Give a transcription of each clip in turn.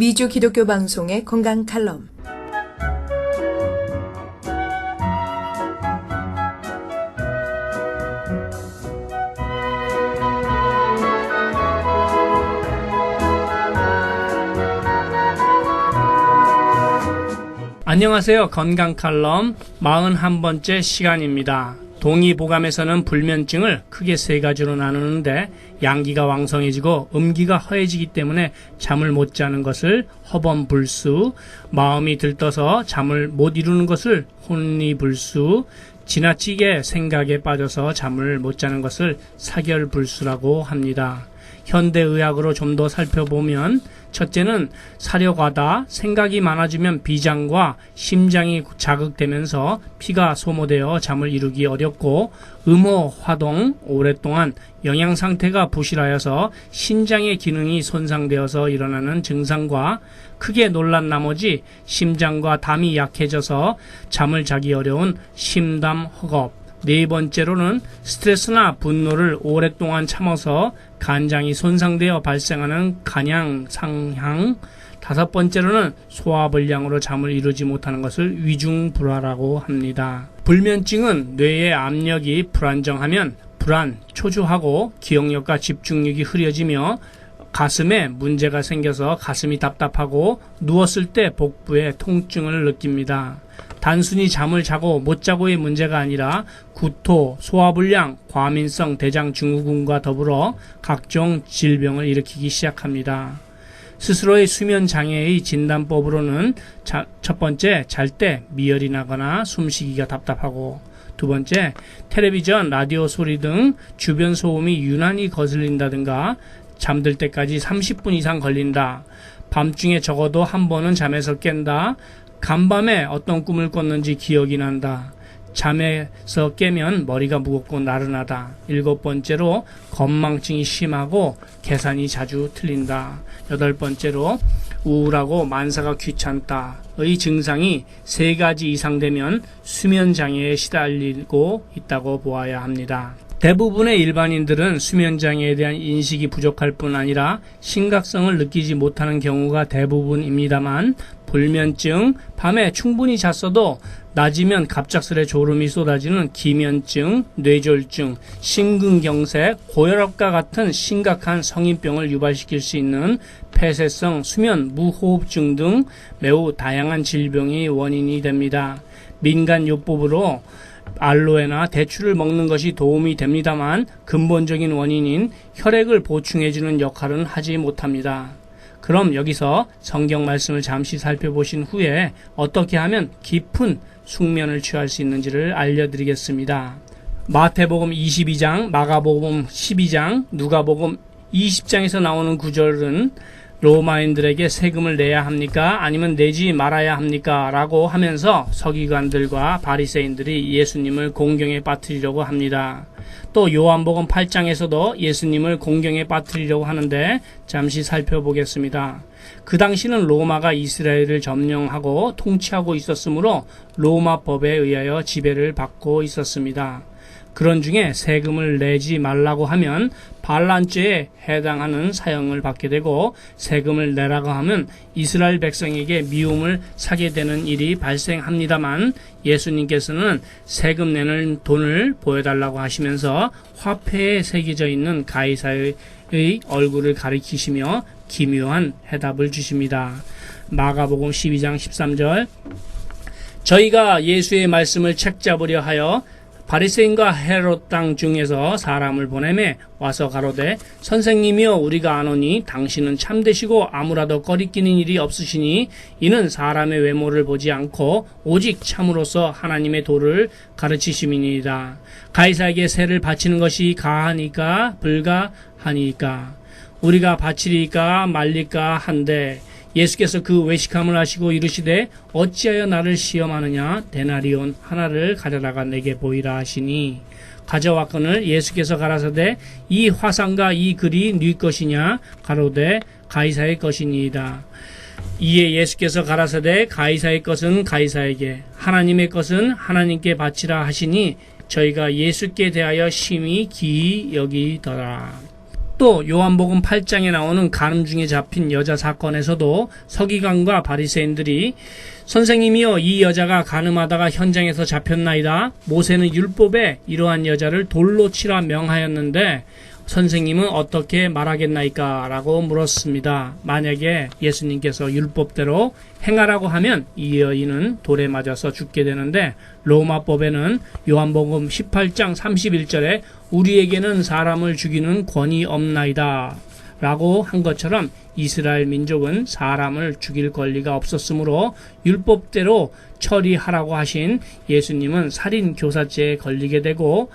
미주 기독교 방송의 건강 칼럼. 안녕하세요. 건강 칼럼 41번째 시간입니다. 동의보감에서는 불면증을 크게 세 가지로 나누는데, 양기가 왕성해지고 음기가 허해지기 때문에 잠을 못 자는 것을 허범불수, 마음이 들떠서 잠을 못 이루는 것을 혼리불수, 지나치게 생각에 빠져서 잠을 못 자는 것을 사결불수라고 합니다. 현대의학으로 좀 더 살펴보면, 첫째는 사려가다 생각이 많아지면 비장과 심장이 자극되면서 피가 소모되어 잠을 이루기 어렵고, 음호화동, 오랫동안 영양상태가 부실하여서 신장의 기능이 손상되어서 일어나는 증상과, 크게 놀란 나머지 심장과 담이 약해져서 잠을 자기 어려운 심담허겁, 네 번째로는 스트레스나 분노를 오랫동안 참아서 간장이 손상되어 발생하는 간양상향, 다섯 번째로는 소화불량으로 잠을 이루지 못하는 것을 위중불화라고 합니다. 불면증은 뇌의 압력이 불안정하면 불안, 초조하고 기억력과 집중력이 흐려지며 가슴에 문제가 생겨서 가슴이 답답하고 누웠을 때 복부에 통증을 느낍니다. 단순히 잠을 자고 못 자고의 문제가 아니라 구토, 소화불량, 과민성 대장증후군과 더불어 각종 질병을 일으키기 시작합니다. 스스로의 수면장애의 진단법으로는 첫 번째, 잘 때 미열이 나거나 숨쉬기가 답답하고, 두 번째, 텔레비전, 라디오 소리 등 주변 소음이 유난히 거슬린다든가 잠들 때까지 30분 이상 걸린다, 밤중에 적어도 한 번은 잠에서 깬다, 간밤에 어떤 꿈을 꿨는지 기억이 난다, 잠에서 깨면 머리가 무겁고 나른하다, 일곱 번째로 건망증이 심하고 계산이 자주 틀린다, 여덟 번째로 우울하고 만사가 귀찮다의 증상이 세 가지 이상 되면 수면장애에 시달리고 있다고 보아야 합니다. 대부분의 일반인들은 수면장애에 대한 인식이 부족할 뿐 아니라 심각성을 느끼지 못하는 경우가 대부분입니다만, 불면증, 밤에 충분히 잤어도 낮이면 갑작스레 졸음이 쏟아지는 기면증, 뇌졸중, 심근경색, 고혈압과 같은 심각한 성인병을 유발시킬 수 있는 폐쇄성 수면 무호흡증 등 매우 다양한 질병이 원인이 됩니다. 민간요법으로 알로에나 대추를 먹는 것이 도움이 됩니다만, 근본적인 원인인 혈액을 보충해주는 역할은 하지 못합니다. 그럼 여기서 성경 말씀을 잠시 살펴보신 후에 어떻게 하면 깊은 숙면을 취할 수 있는지를 알려드리겠습니다. 마태복음 22장, 마가복음 12장, 누가복음 20장에서 나오는 구절은 로마인들에게 세금을 내야 합니까? 아니면 내지 말아야 합니까? 라고 하면서 서기관들과 바리새인들이 예수님을 공경에 빠뜨리려고 합니다. 또 요한복음 8장에서도 예수님을 공경에 빠뜨리려고 하는데, 잠시 살펴보겠습니다. 그 당시는 로마가 이스라엘을 점령하고 통치하고 있었으므로 로마 법에 의하여 지배를 받고 있었습니다. 그런 중에 세금을 내지 말라고 하면 반란죄에 해당하는 사형을 받게 되고, 세금을 내라고 하면 이스라엘 백성에게 미움을 사게 되는 일이 발생합니다만, 예수님께서는 세금 내는 돈을 보여달라고 하시면서 화폐에 새겨져 있는 가이사의 얼굴을 가리키시며 기묘한 해답을 주십니다. 마가복음 12장 13절, 저희가 예수의 말씀을 책잡으려 하여 바리새인과 헤롯 땅 중에서 사람을 보내매 와서 가로되, 선생님이여 우리가 아노니 당신은 참되시고 아무라도 꺼리끼는 일이 없으시니, 이는 사람의 외모를 보지 않고 오직 참으로서 하나님의 도를 가르치심이니이다. 가이사에게 세를 바치는 것이 가하니까 불가하니까, 우리가 바치리까 말리까 한데, 예수께서 그 외식함을 하시고 이르시되, 어찌하여 나를 시험하느냐? 데나리온 하나를 가져다가 내게 보이라 하시니, 가져왔거늘 예수께서 가라사대, 이 화상과 이 글이 네 것이냐? 가로되 가이사의 것이니이다. 이에 예수께서 가라사대, 가이사의 것은 가이사에게, 하나님의 것은 하나님께 바치라 하시니, 저희가 예수께 대하여 심히 기이 여기더라. 또 요한복음 8장에 나오는 간음 중에 잡힌 여자 사건에서도 서기관과 바리새인들이 선생님이여 이 여자가 간음하다가 현장에서 잡혔나이다. 모세는 율법에 이러한 여자를 돌로 치라 명하였는데 선생님은 어떻게 말하겠나이까? 라고 물었습니다. 만약에 예수님께서 율법대로 행하라고 하면 이 여인은 돌에 맞아서 죽게 되는데 로마법에는 요한복음 18장 31절에 우리에게는 사람을 죽이는 권위 없나이다 라고 한 것처럼 이스라엘 민족은 사람을 죽일 권리가 없었으므로 율법대로 처리하라고 하신 예수님은 살인 교사죄에 걸리게 되고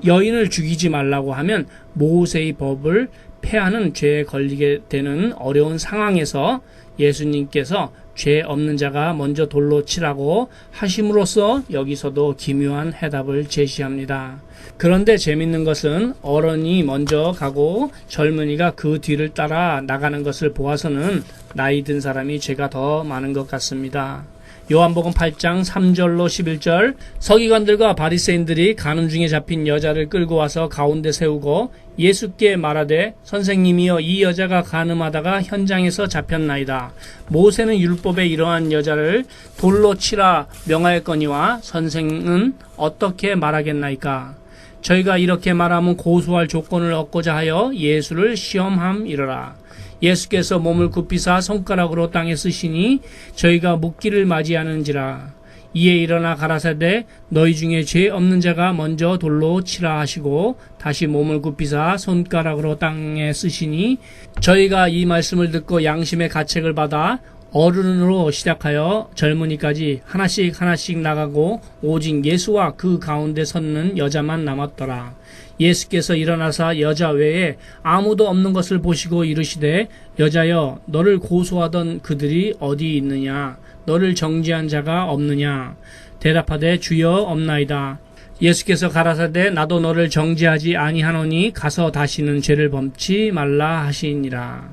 여인을 죽이지 말라고 하면 모세의 법을 폐하는 죄에 걸리게 되는 어려운 상황에서 예수님께서 죄 없는 자가 먼저 돌로 치라고 하심으로써 여기서도 기묘한 해답을 제시합니다. 그런데 재밌는 것은 어른이 먼저 가고 젊은이가 그 뒤를 따라 나가는 것을 보아서는 나이 든 사람이 죄가 더 많은 것 같습니다. 요한복음 8장 3절로 11절 서기관들과 바리새인들이 간음 중에 잡힌 여자를 끌고 와서 가운데 세우고 예수께 말하되 선생님이여 이 여자가 간음하다가 현장에서 잡혔나이다. 모세는 율법에 이러한 여자를 돌로 치라 명하였거니와 선생은 어떻게 말하겠나이까? 저희가 이렇게 말하면 고소할 조건을 얻고자 하여 예수를 시험함이러라. 예수께서 몸을 굽히사 손가락으로 땅에 쓰시니 저희가 묻기를 맞이하는지라. 이에 일어나 가라사대 너희 중에 죄 없는 자가 먼저 돌로 치라 하시고 다시 몸을 굽히사 손가락으로 땅에 쓰시니 저희가 이 말씀을 듣고 양심의 가책을 받아 어른으로 시작하여 젊은이까지 하나씩 나가고 오직 예수와 그 가운데 섰는 여자만 남았더라. 예수께서 일어나사 여자 외에 아무도 없는 것을 보시고 이르시되 여자여 너를 고소하던 그들이 어디 있느냐? 너를 정죄한 자가 없느냐? 대답하되 주여 없나이다. 예수께서 가라사대 나도 너를 정죄하지 아니하노니 가서 다시는 죄를 범치 말라 하시니라.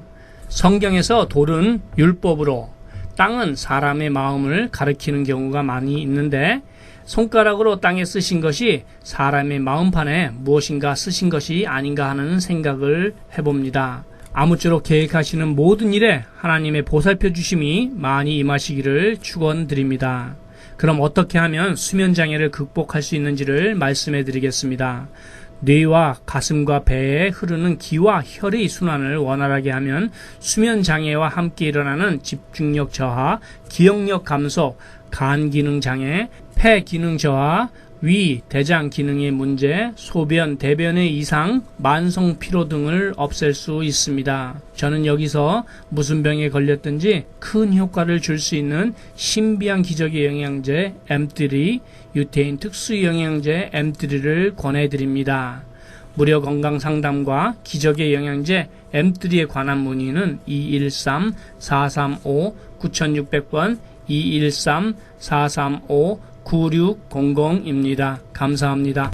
성경에서 돌은 율법으로, 땅은 사람의 마음을 가리키는 경우가 많이 있는데 손가락으로 땅에 쓰신 것이 사람의 마음판에 무엇인가 쓰신 것이 아닌가 하는 생각을 해봅니다. 아무쪼록 계획하시는 모든 일에 하나님의 보살펴 주심이 많이 임하시기를 축원드립니다. 그럼 어떻게 하면 수면장애를 극복할 수 있는지를 말씀해 드리겠습니다. 뇌와 가슴과 배에 흐르는 기와 혈의 순환을 원활하게 하면 수면장애와 함께 일어나는 집중력 저하, 기억력 감소, 간 기능 장애, 폐 기능 저하, 위, 대장 기능의 문제, 소변, 대변의 이상, 만성 피로 등을 없앨 수 있습니다. 저는 여기서 무슨 병에 걸렸든지 큰 효과를 줄 수 있는 신비한 기적의 영양제 M3, 유태인 특수 영양제 M3를 권해드립니다. 무료 건강 상담과 기적의 영양제 M3에 관한 문의는 213-435-9600번 213-435-9600입니다. 감사합니다.